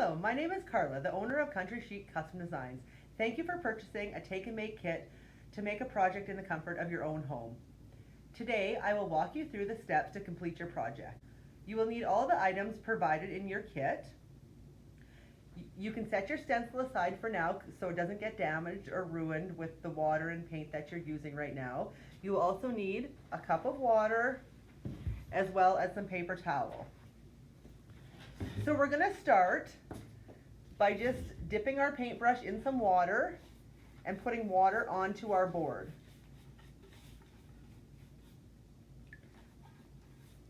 Hello, my name is Carla, the owner of Country Chic Custom Designs. Thank you for purchasing a take and make kit to make a project in the comfort of your own home. Today, I will walk you through the steps to complete your project. You will need all the items provided in your kit. You can set your stencil aside for now so it doesn't get damaged or ruined with the water and paint that you're using right now. You will also need a cup of water as well as some paper towel. So we're going to start by just dipping our paintbrush in some water and putting water onto our board.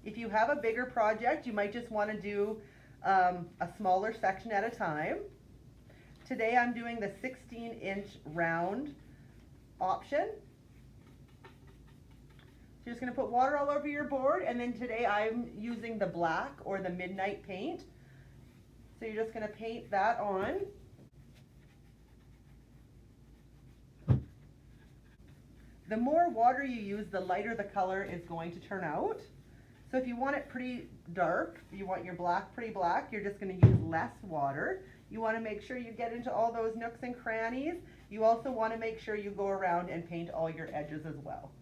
If you have a bigger project, you might just want to do a smaller section at a time. Today I'm doing the 16-inch round option. So you're just going to put water all over your board, and then today I'm using the black or the midnight paint. So you're just going to paint that on. The more water you use, the lighter the color is going to turn out. So if you want it pretty dark, you want your black pretty black, you're just going to use less water. You want to make sure you get into all those nooks and crannies. You also want to make sure you go around and paint all your edges as well.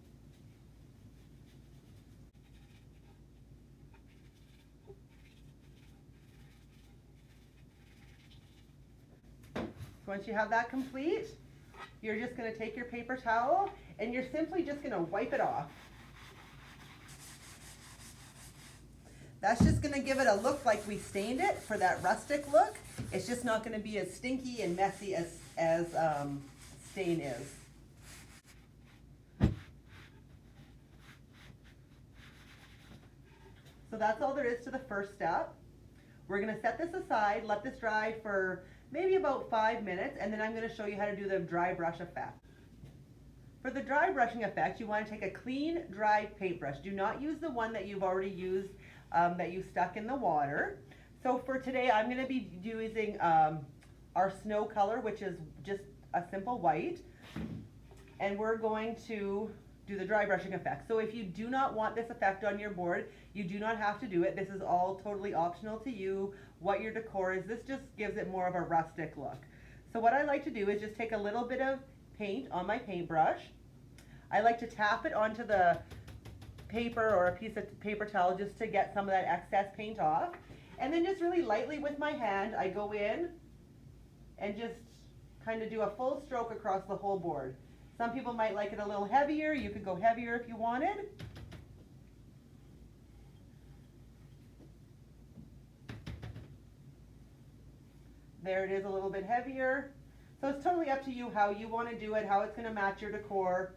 So once you have that complete, you're just going to take your paper towel and you're simply just going to wipe it off. That's just going to give it a look like we stained it for that rustic look. It's just not going to be as stinky and messy as stain is. So that's all there is to the first step. We're going to set this aside, let this dry for maybe about 5 minutes, and then I'm going to show you how to do the dry brush effect. For the dry brushing effect, you want to take a clean, dry paintbrush. Do not use the one that you've already used that you stuck in the water. So for today, I'm going to be using our snow color, which is just a simple white, and we're going to do the dry brushing effect. So if you do not want this effect on your board, you do not have to do it. This is all totally optional to you, what your decor is. This just gives it more of a rustic look. So what I like to do is just take a little bit of paint on my paintbrush. I like to tap it onto the paper or a piece of paper towel just to get some of that excess paint off. And then just really lightly with my hand, I go in and just kind of do a full stroke across the whole board. Some people might like it a little heavier. You could go heavier if you wanted. There it is, a little bit heavier. So it's totally up to you how you want to do it, how it's going to match your decor.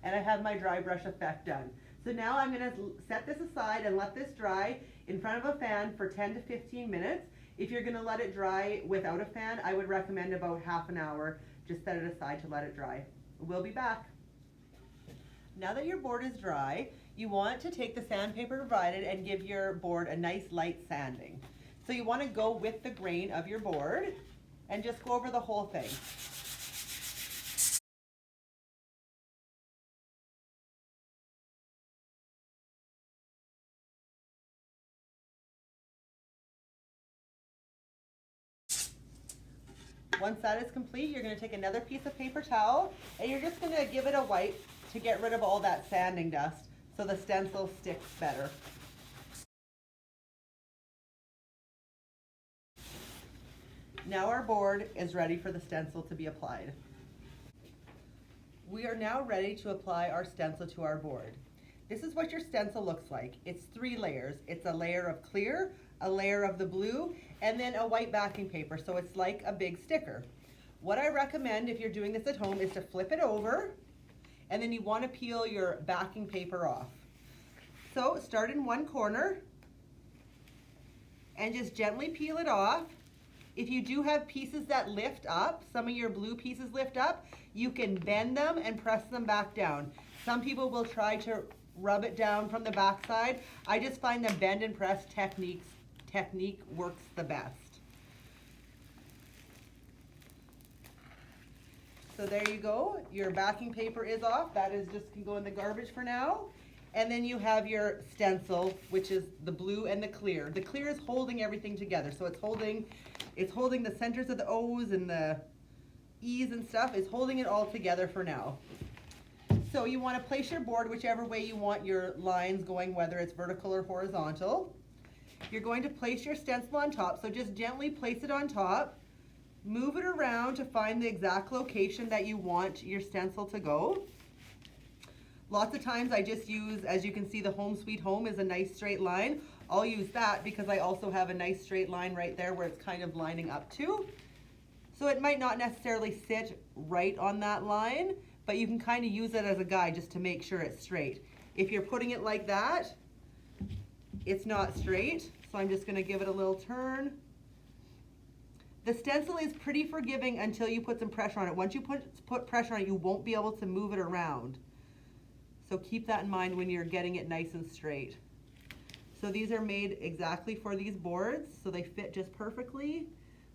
And I have my dry brush effect done. So now I'm going to set this aside and let this dry in front of a fan for 10 to 15 minutes. If you're going to let it dry without a fan, I would recommend about half an hour. Just set it aside to let it dry. We'll be back. Now that your board is dry, you want to take the sandpaper provided and give your board a nice light sanding. So you want to go with the grain of your board and just go over the whole thing. Once that is complete, you're going to take another piece of paper towel and you're just going to give it a wipe to get rid of all that sanding dust so the stencil sticks better. Now our board is ready for the stencil to be applied. We are now ready to apply our stencil to our board. This is what your stencil looks like. It's 3 layers. It's a layer of clear, a layer of the blue, and then a white backing paper, so it's like a big sticker. What I recommend if you're doing this at home is to flip it over, and then you want to peel your backing paper off. So start in one corner, and just gently peel it off. If you do have pieces that lift up, some of your blue pieces lift up, you can bend them and press them back down. Some people will try to rub it down from the back side. I just find the bend and press technique works the best. So there you go. Your backing paper is off. That is just can go in the garbage for now. And then you have your stencil, which is the blue and the clear. The clear is holding everything together. So it's holding the centers of the O's and the E's and stuff. It's holding it all together for now. So you want to place your board whichever way you want your lines going, whether it's vertical or horizontal. You're going to place your stencil on top, so just gently place it on top. Move it around to find the exact location that you want your stencil to go. Lots of times I just use, as you can see, the Home Sweet Home is a nice straight line. I'll use that because I also have a nice straight line right there where it's kind of lining up to. So it might not necessarily sit right on that line, but you can kind of use it as a guide just to make sure it's straight. If you're putting it like that, it's not straight, so I'm just going to give it a little turn. The stencil is pretty forgiving until you put some pressure on it. Once you put pressure on it, you won't be able to move it around. So keep that in mind when you're getting it nice and straight. So these are made exactly for these boards, so they fit just perfectly.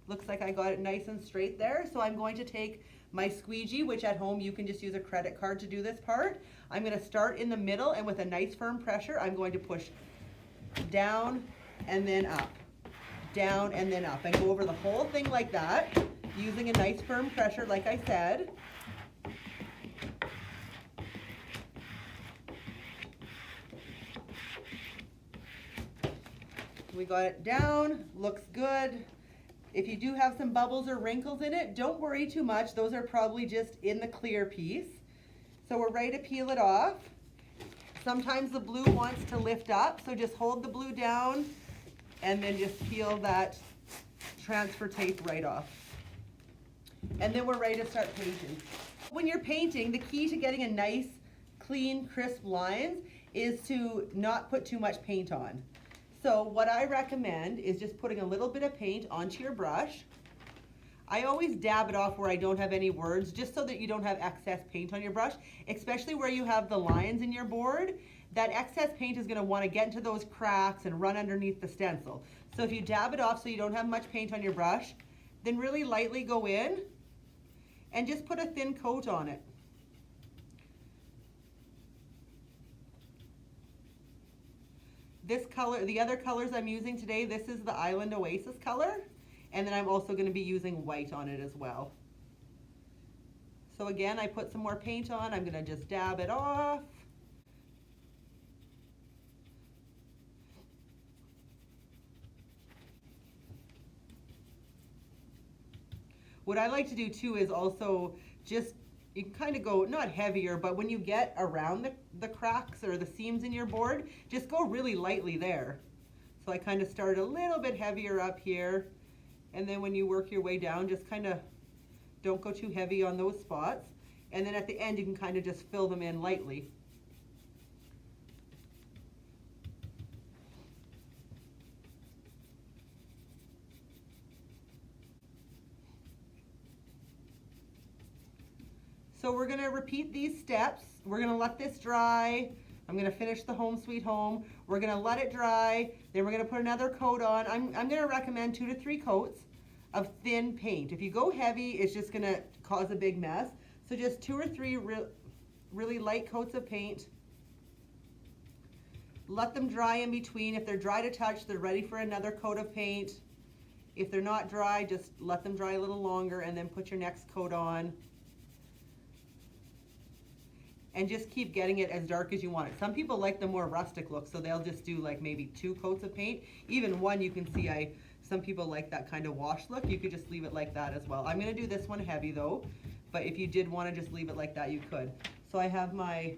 Looks like I got it nice and straight there. So I'm going to take my squeegee, which at home you can just use a credit card to do this part. I'm going to start in the middle, and with a nice firm pressure, I'm going to push down and then up, down and then up, and go over the whole thing like that, using a nice firm pressure like I said. We got it down, looks good. If you do have some bubbles or wrinkles in it, don't worry too much. Those are probably just in the clear piece. So we're ready to peel it off. Sometimes the blue wants to lift up, so just hold the blue down and then just peel that transfer tape right off. And then we're ready to start painting. When you're painting, the key to getting a nice, clean, crisp lines is to not put too much paint on. So what I recommend is just putting a little bit of paint onto your brush. I always dab it off where I don't have any words, just so that you don't have excess paint on your brush, especially where you have the lines in your board. That excess paint is going to want to get into those cracks and run underneath the stencil. So if you dab it off so you don't have much paint on your brush, then really lightly go in and just put a thin coat on it. This color, the other colors I'm using today, this is the Island Oasis color, and then I'm also going to be using white on it as well. So again, I put some more paint on, I'm going to just dab it off. What I like to do too is also just, you can kind of go, not heavier, but when you get around the cracks or the seams in your board, just go really lightly there. So I kind of start a little bit heavier up here, and then when you work your way down, just kind of don't go too heavy on those spots. And then at the end, you can kind of just fill them in lightly. So we're going to repeat these steps. We're going to let this dry. I'm going to finish the Home Sweet Home. We're going to let it dry. Then we're going to put another coat on. I'm going to recommend 2 to 3 coats of thin paint. If you go heavy, it's just going to cause a big mess. So just 2 or 3 really light coats of paint. Let them dry in between. If they're dry to touch, they're ready for another coat of paint. If they're not dry, just let them dry a little longer and then put your next coat on. And just keep getting it as dark as you want it. Some people like the more rustic look, so they'll just do like maybe 2 coats of paint. Even one, you can see some people like that kind of wash look. You could just leave it like that as well. I'm gonna do this one heavy though, but if you did wanna just leave it like that, you could. So I have my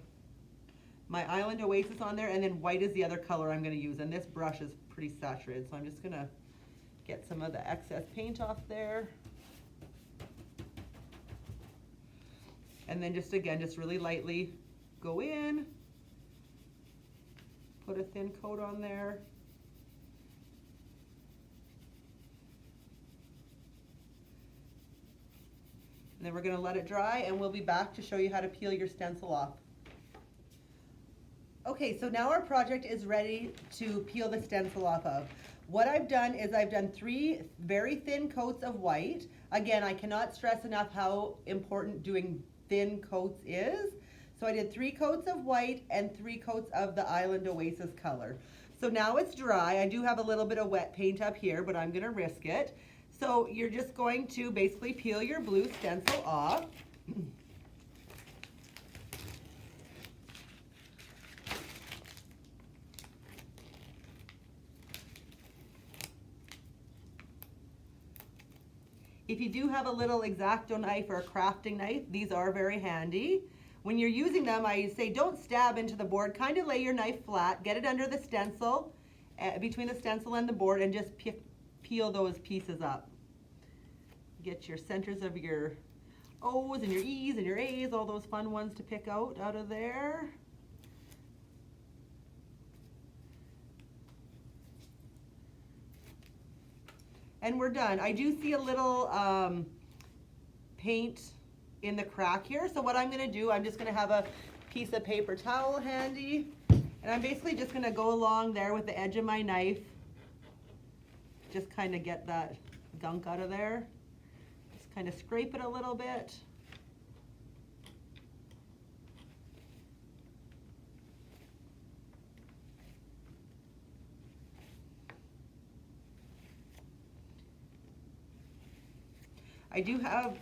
Island Oasis on there, and then white is the other color I'm gonna use. And this brush is pretty saturated, so I'm just gonna get some of the excess paint off there. And then just again, just really lightly go in, put a thin coat on there. And then we're going to let it dry, and we'll be back to show you how to peel your stencil off. Okay, so now our project is ready to peel the stencil off of. What I've done is I've done 3 very thin coats of white. Again, I cannot stress enough how important doing thin coats is. So I did 3 coats of white and 3 coats of the Island Oasis color. So now it's dry. I do have a little bit of wet paint up here, but I'm gonna risk it. So you're just going to basically peel your blue stencil off. If you do have a little X-Acto knife or a crafting knife, these are very handy. When you're using them, I say don't stab into the board, kind of lay your knife flat, get it under the stencil, between the stencil and the board, and just peel those pieces up. Get your centers of your O's and your E's and your A's, all those fun ones to pick out of there. And we're done. I do see a little paint in the crack here. So what I'm gonna do, I'm just gonna have a piece of paper towel handy, and I'm basically just gonna go along there with the edge of my knife. Just kind of get that gunk out of there. Just kind of scrape it a little bit. I do have,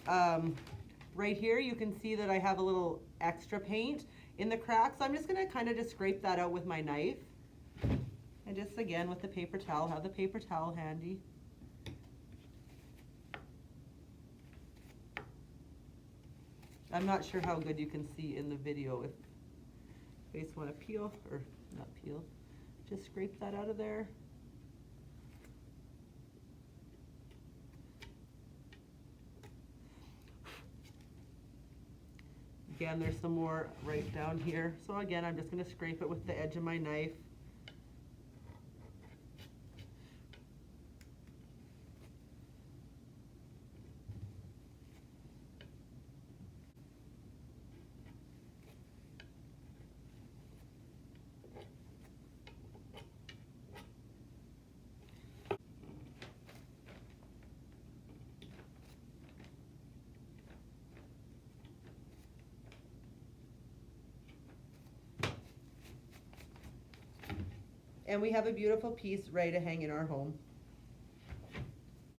right here, you can see that I have a little extra paint in the crack, so I'm just gonna kind of just scrape that out with my knife. And just again with the paper towel, have the paper towel handy. I'm not sure how good you can see in the video. If you just want to peel, or not peel, just scrape that out of there. Again, there's some more right down here. So again, I'm just going to scrape it with the edge of my knife. And we have a beautiful piece ready to hang in our home.